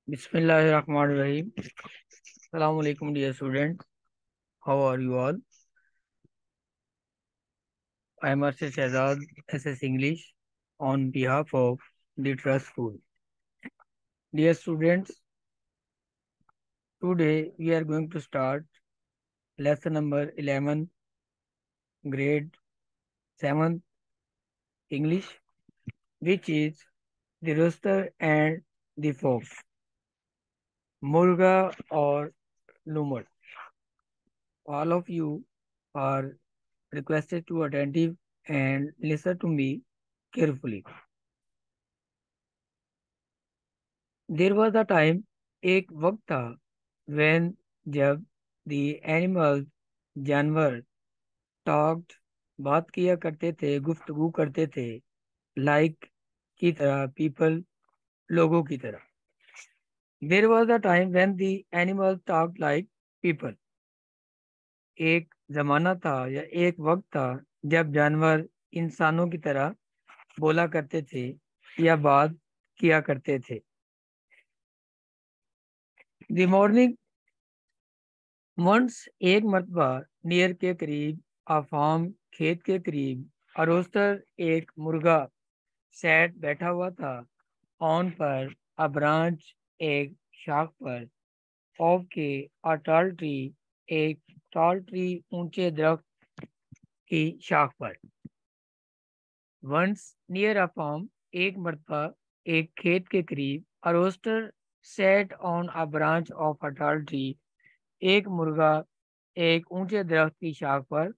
Bismillahirrahmanirrahim. Assalamu alaikum, dear students. How are you all? I am Arshad Shahzad, SS English, on behalf of the Trust School. Dear students, today we are going to start lesson number 11, grade 7th English, which is the rooster and the fox, Murga or Lumar. All of you are requested to attentive and listen to me carefully. There was a time, एक वक्त था, when जब the animals जानवर talked बात किया करते थे, गुफ्तगू करते थे, like की तरह, people लोगों की तरह. There was a time when the animals talked like people. एक जमाना था या एक वक्त था जब जानवर इंसानों की तरह बोला करते थे या बात किया करते थे. द मॉर्निंग वंस, एक मर्तबा, नियर के करीब, आ फार्म, खेत के करीब, अ रोस्टर, एक मुर्गा, सैट बैठा हुआ था, ऑन पर, अ ब्रांच, एक शाख पर, ऑफ के, अ टॉल ट्री, एक टॉल ट्री, ऊंचे दरख्त की शाख पर. वंस, नियर अ फार्म, एक मर्तबा, एक खेत के करीब, a rooster sat on a branch of a tall tree, एक मुर्गा एक ऊंचे दरख्त की शाख पर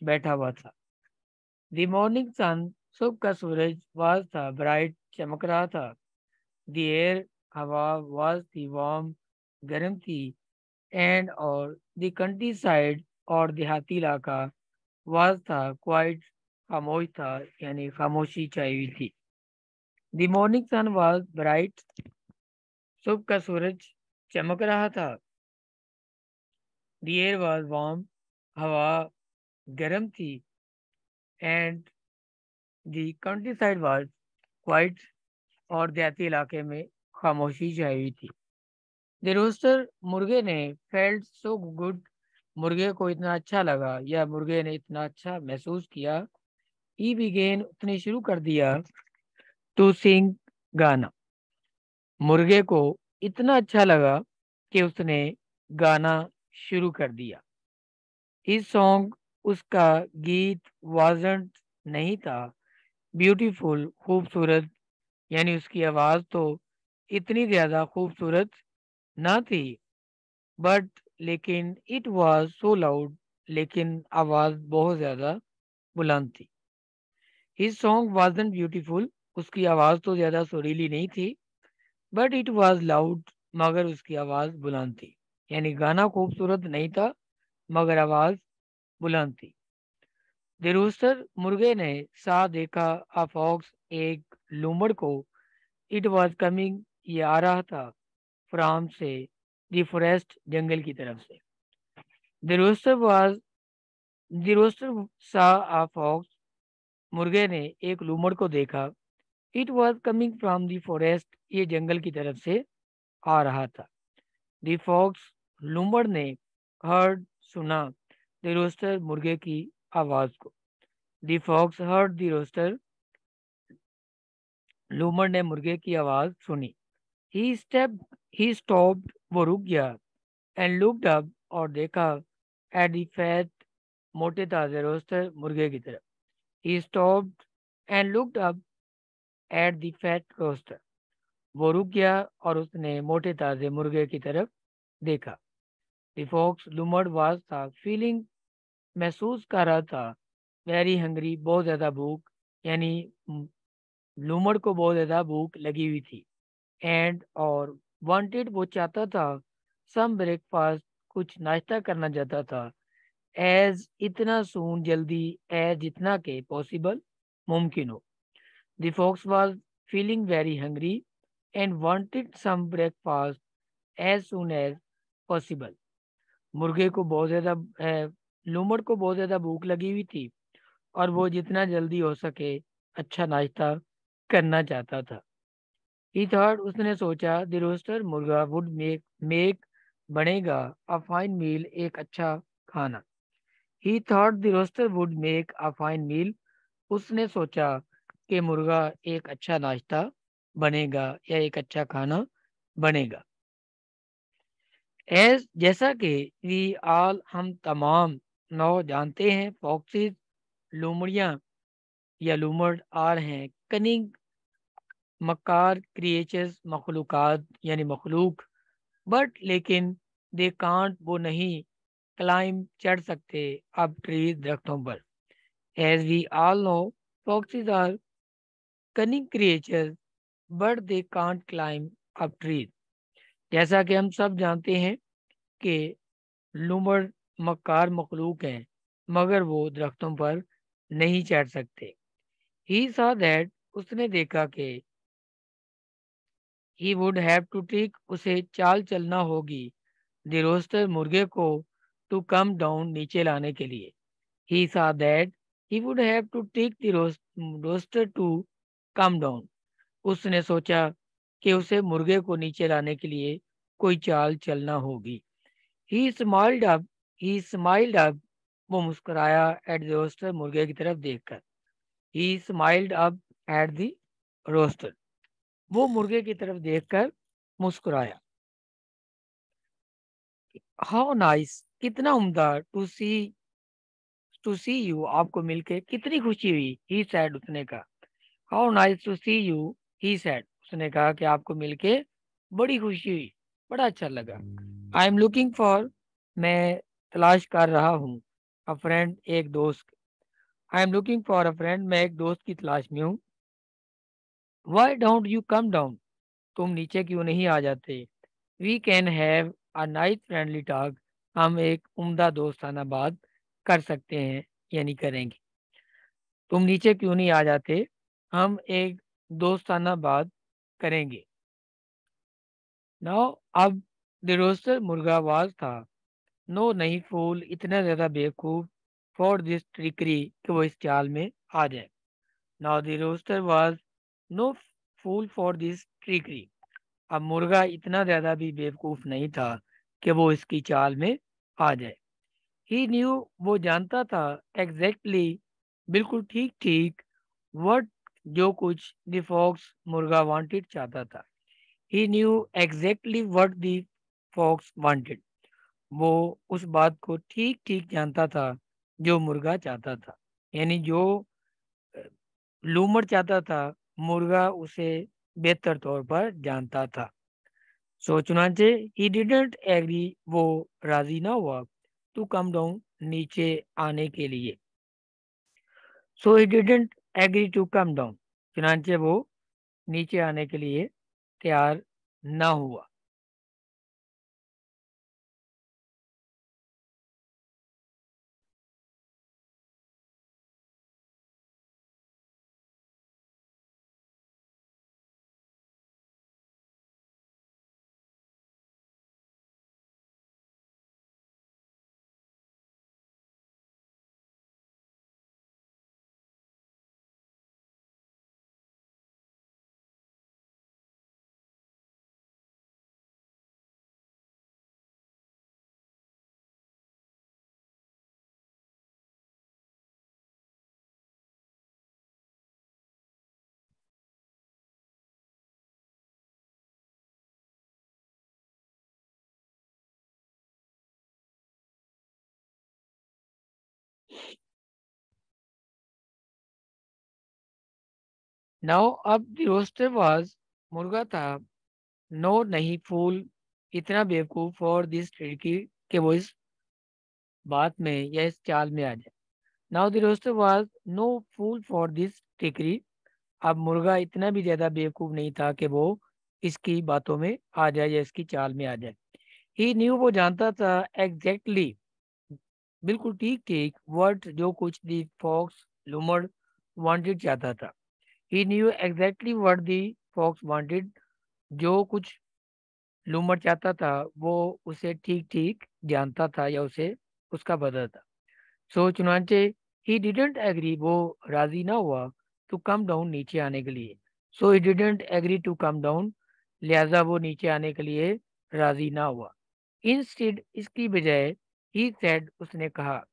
बैठा हुआ था. द मॉर्निंग सन, सुबह का सूरज, वाज था, ब्राइट, चमक रहा था. द एयर, हवा, वाज थी, वार्म, गर्म थी. एंड और द कंट्री साइड, और देहाती इलाका, वाज था, क्वाइट, खामोश था, यानी खामोशी छाई हुई थी. The morning sun was bright, सुबह का सूरज चमक रहा था. द एयर वाज वार्म, हवा गर्म थी. And the country side was quite, और देहाती इलाके में खामोशी छाई हुई थी. द रोस्टर, मुर्गे ने, फेल्ट सो गुड, मुर्गे को इतना अच्छा लगा या मुर्गे ने इतना अच्छा महसूस किया. ही बिगेन, उसने शुरू कर दिया, टू सिंग, गाना. मुर्गे को इतना अच्छा लगा कि उसने गाना शुरू कर दिया. हिज सॉन्ग, उसका गीत, वाजंट, नहीं था, ब्यूटीफुल, खूबसूरत, यानी उसकी आवाज तो इतनी ज्यादा खूबसूरत ना थी. बट, लेकिन, इट वाज सो लाउड, लेकिन आवाज बहुत ज्यादा बुलंद थी. हिज सॉन्ग वाजंट ब्यूटीफुल, उसकी आवाज तो ज्यादा सुरीली नहीं थी. बट इट वाज लाउड, मगर उसकी आवाज बुलंद थी. यानी गाना खूबसूरत नहीं था, मगर आवाज बुलंद थी. द रूस्टर, मुर्गे ने, सा देखा, अ फॉक्स, एक लूमड़ को, इट वाज कमिंग, ये आ रहा था, फ्राम से, द फॉरेस्ट, जंगल की तरफ से. The rooster was the rooster saw a fox, मुर्गे ने एक लूमड़ को देखा. It was coming from the forest, ये जंगल की तरफ से आ रहा था. द फॉक्स, लूमड़ ने, हर्ड, सुना, द रोस्टर, मुर्गे की आवाज को. The fox heard the rooster, लूमड़ ने मुर्गे की आवाज सुनी. ही स्टॉप्ड, वो रुक गया. एंड लुक्ड अप, और देखा, एट द फैट, मोटे ताजे रोस्टर, मुर्गे की तरफ. He stopped and looked up at the fat rooster, वो रुक गया और उसने मोटे ताजे मुर्गे की तरफ देखा. द फॉक्स, लूमड़, वाज था, फीलिंग, महसूस कर रहा था, वेरी हंग्री, बहुत ज्यादा भूख, यानी लूमड़ को बहुत ज्यादा भूख लगी हुई थी. एंड और वांटेड, वो चाहता था, सम ब्रेकफास्ट, कुछ नाश्ता करना चाहता था, एज, इतना सून, जल्दी, एज, जितना के पॉसिबल, मुमकिन हो. The fox was feeling very hungry and wanted some breakfast as soon as possible. मुर्गे को बहुत ज्यादा लूमड़ को बहुत ज्यादा भूख लगी हुई थी, और वो जितना जल्दी हो सके अच्छा नाश्ता करना चाहता था. ही थॉट उसने सोचा द रोस्टर मुर्गा वुड मेक बनेगा अ फाइन मील एक अच्छा खाना। He thought the rooster would make a fine meal. उसने सोचा कि मुर्गा एक अच्छा नाश्ता बनेगा या एक अच्छा खाना बनेगा। एज जैसा कि वी ऑल हम तमाम नौ जानते हैं फॉक्सिस लोमड़ियाँ या लूमड़ आर हैं कनिंग मक्कार क्रिएचर्स मखलूकात यानी मखलूक। बट लेकिन दे कांट वो नहीं क्लाइम चढ़ सकते अब ट्रीज दरख्तों पर। As we all know foxes are cunning creatures but they can't climb up trees. जैसा कि हम सब जानते हैं कि लूमड़ मक्कार मखलूक हैं मगर वो दरख्तों पर नहीं चढ़ सकते। ही saw that उसने देखा कि he would have to take उसे चाल चलना होगी द रोस्टर मुर्गे को टू कम डाउन नीचे लाने के लिए। ही saw that he would have to take the roaster to come down। उसने सोचा कि उसे मुर्गे को नीचे लाने के लिए कोई चाल चलना होगी। He smiled up he smiled up वो मुस्कुराया एट द रोस्टर मुर्गे की तरफ देखकर। He smiled up at the rooster वो मुर्गे की तरफ देखकर मुस्कुराया। हाउ नाइस कितना उम्दा टू सी यू आपको मिलके कितनी खुशी हुई। ही सैड उसने कहा। How nice to see you he said उसने कहा कि आपको मिलके बड़ी खुशी हुई बड़ा अच्छा लगा। आई एम लुकिंग फॉर मैं तलाश कर रहा हूँ अ फ्रेंड एक दोस्त। I am looking for a friend मैं एक दोस्त की तलाश में हूँ। Why don't you come down तुम नीचे क्यों नहीं आ जाते। We can have a nice friendly talk हम एक उम्दा दोस्ताना बात कर सकते हैं यानी करेंगे। तुम नीचे क्यों नहीं आ जाते हम एक दोस्ताना बात करेंगे। नाउ अब द रोस्टर मुर्गा आवाज था नो नहीं फूल इतना ज्यादा बेवकूफ फॉर दिस ट्रिकरी कि वो इस चाल में आ जाए। Now the rooster was no fool for this trickery. अब मुर्गा इतना ज्यादा भी बेवकूफ नहीं था कि वो इसकी चाल में आ जाए। ही न्यू वो जानता था एग्जैक्टली बिल्कुल ठीक ठीक वट जो कुछ द फॉक्स मुर्गा वांटेड चाहता था। He knew exactly what the fox wanted वो उस बात को ठीक ठीक जानता था जो मुर्गा चाहता था। यानी जो अ, लूमड़ चाहता था मुर्गा उसे बेहतर तौर पर जानता था। सोचना चाहिए ही डिडंट एग्री वो राजी ना हुआ टू कम डाउन नीचे आने के लिए। So he didn't agree to come down चुनाचे वो नीचे आने के लिए तैयार ना हुआ। नाउ अब द रोस्टर वाज मुर्गा था नो नहीं फूल इतना बेवकूफ और दिस खिड़की के वो इस बात में या इस चाल में आ जाए। Now the rooster was no fool for this trickery. अब मुर्गा इतना भी ज्यादा बेवकूफ नहीं था कि वो इसकी बातों में आ जाए या इसकी चाल में आ जाए। ही न्यू वो जानता था एग्जैक्टली बिल्कुल ठीक ठीक वर्ड जो कुछ दी फॉक्स लूमड़ वांटेड चाहता था। He knew exactly what the fox wanted जो कुछ लूमड़ चाहता था वो उसे ठीक ठीक जानता था या उसे उसका पता था। सो चुनाचे ही डिडंट एग्री वो राजी ना हुआ टू कम डाउन नीचे आने के लिए। So he didn't agree to come down, लिहाजा वो नीचे आने के लिए राजी ना हुआ। इंस्टेड, इसकी बजाय, ही सेड, उसने कहा,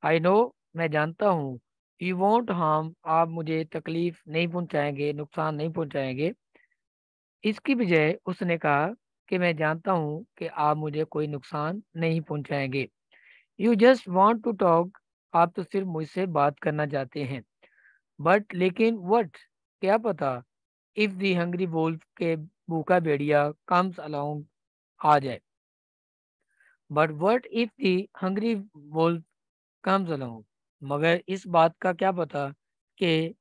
आई नो, मैं जानता हूँ, यू वॉन्ट हार्म, आप मुझे तकलीफ नहीं पहुंचाएंगे, नुकसान नहीं पहुंचाएंगे। इसकी बजाय उसने कहा कि मैं जानता हूँ कि आप मुझे कोई नुकसान नहीं पहुंचाएंगे। You just want to talk, आप तो सिर्फ मुझसे बात करना चाहते हैं। बट लेकिन वट, क्या पता, इफ दी हंग्री वोल्फ के भूखा भेड़िया कम्स अलोंग, आ जाए। But what if the hungry wolf comes along, मगर इस बात का क्या पता कि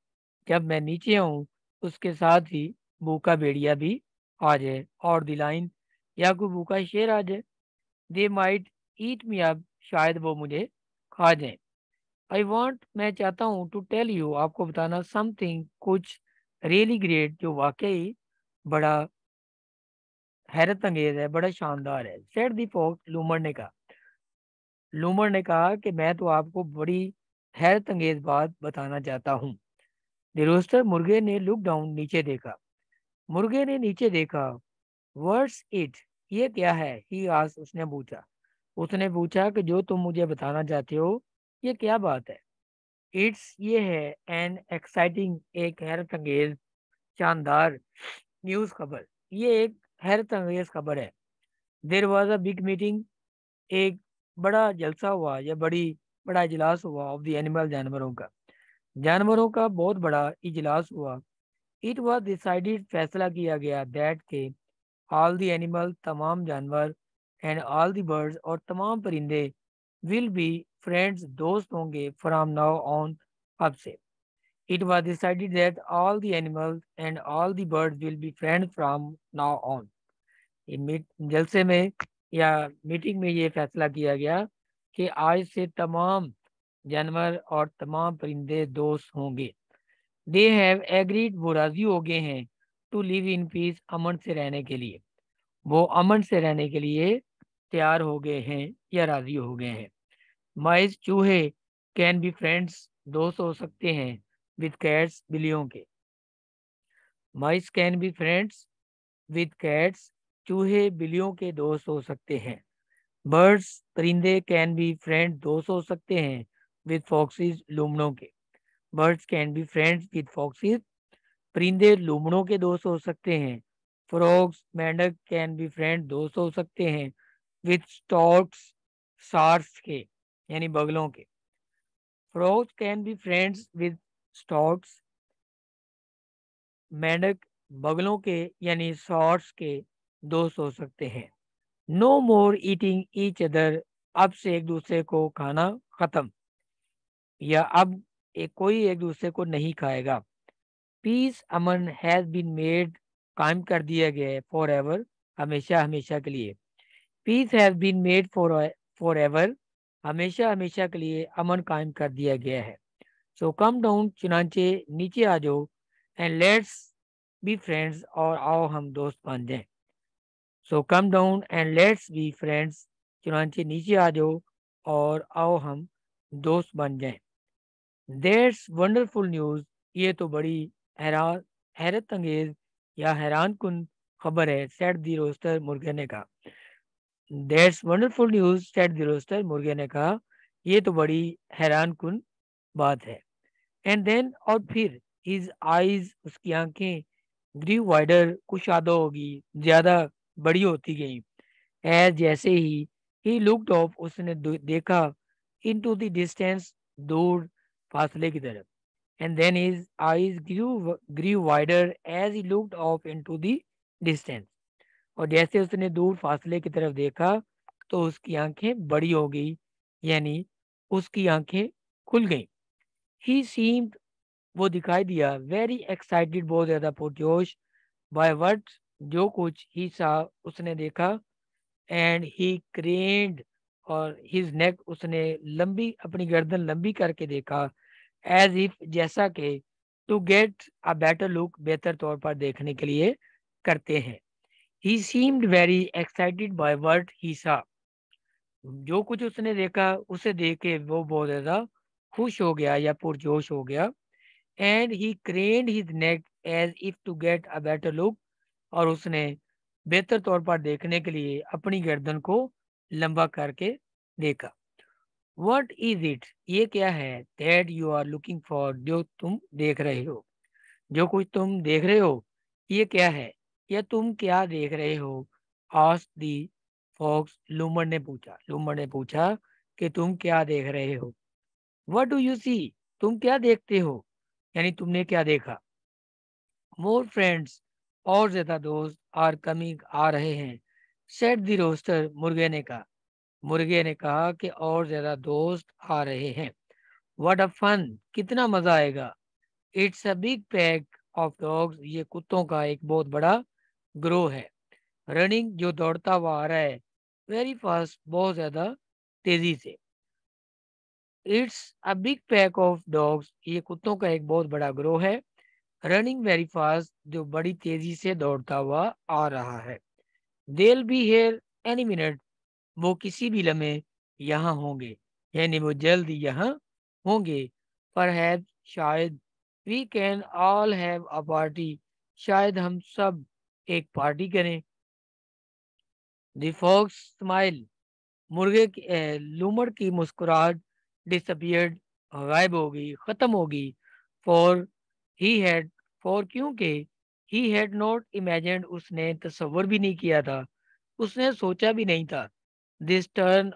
जब मैं नीचे आऊं उसके साथ ही भूखा भेड़िया भी आ जाए, और दी लाइन, या कोई भूखा शेर आ जाए। They might eat me up, शायद वो मुझे खा जाए। आई वॉन्ट, मैं चाहता हूँ, टू टेल यू, आपको बताना, समथिंग, कुछ, रियली ग्रेट, जो वाकई बड़ा हैरत अंगेज है, बड़ा शानदार है। सेड दी फॉक्स, लूमर ने कहा कि मैं तो आपको बड़ी हैरत अंगेज बात बताना चाहता हूँ। द रोस्टर, मुर्गे ने लुक डाउन, नीचे देखा। मुर्गे ने नीचे देखा। व्हाट्स इट, ये क्या है, ही आस्क्ड, उसने पूछा कि जो तुम मुझे बताना चाहते हो, ये क्या बात है। इट्स, ये है, एन एक्साइटिंग, एक हैरत अंगेज, शानदार न्यूज़ खबर, ये एक हैरत अंगेज खबर है। There was a big meeting, एक बड़ा जलसा हुआ या बड़ा इजलास हुआ, ऑफ द एनिमल, जानवरों का बहुत बड़ा इजलास हुआ। इट वॉज डिसाइडेड, फैसला किया गया, दैट के ऑल द एनिमल, तमाम जानवर, एंड ऑल द बर्ड्स, और तमाम परिंदे, विल बी फ्रेंड्स, दोस्त होंगे, फ्रॉम नाउ ऑन, अब से। It was decided that all the animals and all the birds will be friends from now on. जलसे में या मीटिंग में ये फैसला किया गया कि आज से तमाम जानवर और तमाम परिंदे दोस्त होंगे। दे हैव एग्रीड, वो राजी हो गए हैं, टू लिव इन पीस, अमन से रहने के लिए, वो अमन से रहने के लिए तैयार हो गए हैं या राजी हो गए हैं। माइस, चूहे, कैन बी फ्रेंड्स, दोस्त हो सकते हैं, विद कैट्स, बिल्लियों के। Mice can be friends with cats, चूहे बिल्लियों के दोस्त हो सकते हैं। बर्ड्स, परिंदे, कैन बी फ्रेंड, दोस्त हो सकते हैं, विद फॉक्सिस, लूमड़ों के। Birds can be friends with fox's, परिंदे लूमड़ों के दोस्त हो सकते हैं। फ्रॉग्स, मेंढक, कैन बी फ्रेंड, दोस्त हो सकते हैं, विद स्टॉर्क्स, सार्स के, यानी बगलों के। Frogs can be friends with storks, मेंढक बगलों के यानी सॉर्ट्स के दोस्त हो सकते हैं। नो मोर ईटिंग ईच अदर, अब से एक दूसरे को खाना खत्म, या अब कोई एक दूसरे को नहीं खाएगा। पीस, अमन, हैज बीन मेड, कायम कर दिया गया है, फॉर एवर, हमेशा हमेशा के लिए। Peace has been made forever, हमेशा हमेशा के लिए अमन कायम कर दिया गया है। सो कम डाउन, चुनाचे नीचे आ जाओ, एंड लेट्स बी फ्रेंड्स, और आओ हम दोस्त बन जाएं। So come down and let's be friends, चुनाचे नीचे आ जाओ और आओ हम दोस्त बन जाएं। दैट्स वंडरफुल न्यूज़, ये तो बड़ी हैरान हैरत अंगेज या हैरान कुन खबर है, सेड दी रोस्टर, मुर्गे ने कहा। That's wonderful news, said the rooster, मुर्गे ने कहा, ये तो बड़ी हैरान कुन बात है। एंड देन, और फिर, हिज आईज, उसकी आंखें, ग्रीव वाइडर, कुशादा होगी, ज्यादा बड़ी होती गई। एज, जैसे ही लुक्ड ऑफ, उसने देखा, इनटू द डिस्टेंस, दूर, फासले की तरफ। And then his eyes grew wider as he looked off into the distance, और जैसे उसने दूर फासले की तरफ देखा तो उसकी आंखें बड़ी हो गई, यानी उसकी आंखें खुल गईं। ही सीम्ड, वो दिखाई दिया, वेरी एक्साइटेड, बहुत ज्यादा पुरजोश, बाय वट, जो कुछ ही सा, उसने देखा। एंड ही क्रेन्ड, और हिज नेक, उसने लंबी, अपनी गर्दन लंबी करके देखा, एज इफ, जैसा कि, to get a better look, बेहतर तौर पर देखने के लिए करते हैं। He seemed very excited by what he saw, जो कुछ उसने देखा उसे देख के वो बहुत ज्यादा खुश हो गया या पुरजोश हो गया। And he craned his neck, as if to get a better look, और उसने बेहतर तौर पर देखने के लिए अपनी गर्दन को लंबा करके देखा। वट इज इट, ये क्या है, that you are looking for, जो तुम देख रहे हो, जो कुछ तुम देख रहे हो, ये क्या है, या तुम क्या देख रहे हो। आस्क्ड दी फॉक्स, लूमड़ ने पूछा कि तुम क्या देख रहे हो। व्हाट डू यू सी, तुम क्या देखते हो, यानी तुमने क्या देखा। मोर फ्रेंड्स, और ज्यादा दोस्त, आर कमिंग, आ रहे हैं। सेट द रोस्टर, मुर्गे ने कहा कि और ज्यादा दोस्त आ रहे हैं। व्हाट अ फन, कितना मजा आएगा। It's a big pack of dogs, ये कुत्तों का एक बहुत बड़ा ग्रोह है। रनिंग, जो दौड़ता हुआ आ रहा है। वेरी फास्ट, बहुत ज्यादा तेजी से। It's a big pack of dogs, ये कुत्तों का एक बहुत बड़ा ग्रोह है। रनिंग वेरी फास्ट, जो बड़ी तेजी से दौड़ता हुआ आ रहा है। They'll be here any minute, वो किसी भी लम्हे यहाँ होंगे, यानी वो जल्द ही यहाँ होंगे। Perhaps, शायद, we can all have a party, शायद हम सब एक पार्टी करें। The fox smile, लूमड़ की मुस्कुराहट डिसअपियर्ड, गायब हो गई, खत्म हो गई। फॉर ही हैड, फॉर क्योंकि ही हैड नॉट इमेजिन्ड, उसने तसव्वुर भी नहीं किया था, उसने सोचा भी नहीं था। दिस टर्न,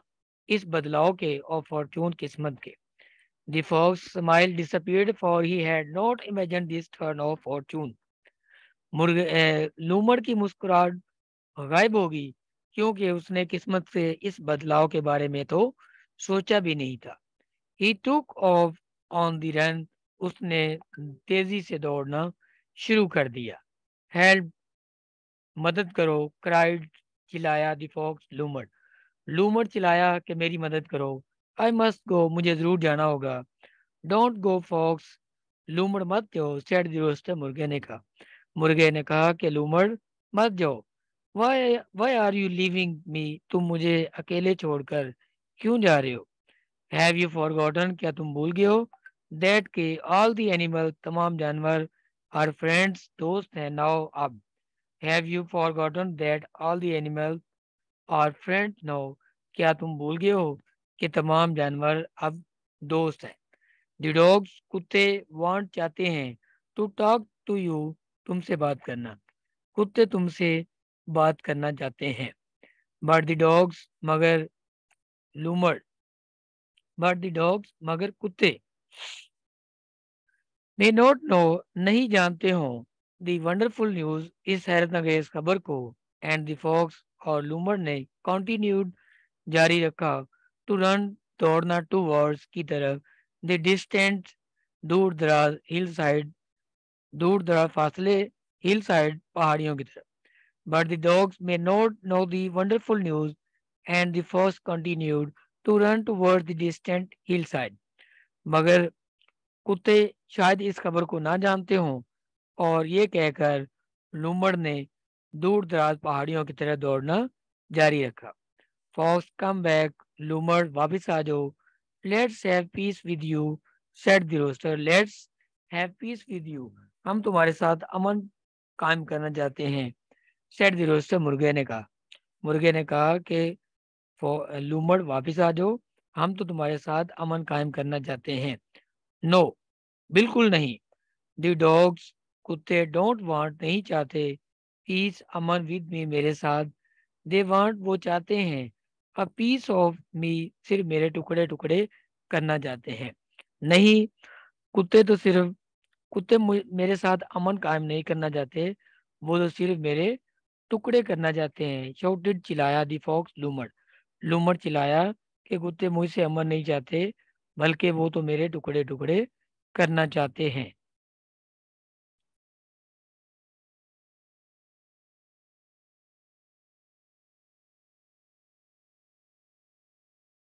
इस बदलाव के, और फॉर्चून, किस्मत के। The fox smile disappeared for he had not imagined this turn of fortune, लूमड़ की मुस्कुराहट गायब हो गई, क्योंकि उसने किस्मत से इस बदलाव के बारे में तो सोचा भी नहीं था। He took off on the run, उसने तेजी से दौड़ना शुरू कर दिया। हेल्प, मदद करो, क्राइड, चिल्लाया द फॉक्स, लूमड़ चिल्लाया कि मेरी मदद करो। आई मस्ट गो, मुझे जरूर जाना होगा। डोंट गो फॉक्स, लूमड़ मत जाओ, सेड द रोस्टर, मुर्गे ने कहा कि लूमड़ मत जाओ। वाई आर यू लीविंग मी, तुम मुझे अकेले छोड़कर क्यों जा रहे हो। हैव यू फॉरगॉटन, क्या तुम भूल गए हो, दैट के ऑल द एनिमल, तमाम जानवर, आर फ्रेंड्स, दोस्त हैं, नाउ अब। Have you forgotten that all the animal are friends now, क्या तुम भूल गए हो कि तमाम जानवर अब दोस्त हैं। द डॉग्स, कुत्ते, वांट, चाहते हैं, टू टॉक टू यू, तुमसे बात करना, कुत्ते तुमसे बात करना चाहते हैं। बट द डॉग्स, मगर लूमड़, बट द डॉग्स, मगर कुत्ते, मे नॉट नो, नहीं जानते हो, द वंडरफुल न्यूज, इस हैरत अंगेज खबर को। एंड द फॉक्स, और लूमड़ ने कंटिन्यूड, जारी रखा, टू रन, दौड़ना, टू वर्ड्स, की तरफ, द डिस्टेंट, दूर दराज, हिल साइड, दूर दराज फासले, हिल साइड, पहाड़ियों की तरफ। But the dogs may not know the wonderful news, and the fox continued to run towards the distant hill side, मगर कुत्ते शायद इस खबर को ना जानते हों, और ये कहकर लूमड़ ने दूर दराज पहाड़ियों की तरफ दौड़ना जारी रखा। फॉक्स कम बैक, लूमड़ वापस आ जाओ। Let's have peace with you, said the rooster, let's have peace with you, हम तुम्हारे साथ अमन कायम करना चाहते हैं। सेड द रोस्टर, मुर्गे ने कहा कि लूमड़ वापस आ जाओ, हम तो तुम्हारे साथ अमन कायम करना चाहते हैं। नो, बिल्कुल नहीं। द डॉग्स, कुत्ते, डोंट वांट, नहीं चाहते, पीस, अमन, विद मी, मेरे साथ। दे वांट, वो चाहते हैं, अ पीस ऑफ मी, सिर्फ मेरे टुकड़े टुकड़े करना चाहते हैं। नहीं, कुत्ते तो सिर्फ मेरे साथ अमन कायम नहीं करना चाहते, वो तो सिर्फ मेरे टुकड़े करना चाहते हैं। शाउटेड, चिल्लाया दी फॉक्स, लूमड़ चिल्लाया कि कुत्ते मुझसे अमन नहीं चाहते, बल्कि वो तो मेरे टुकड़े टुकड़े करना चाहते हैं।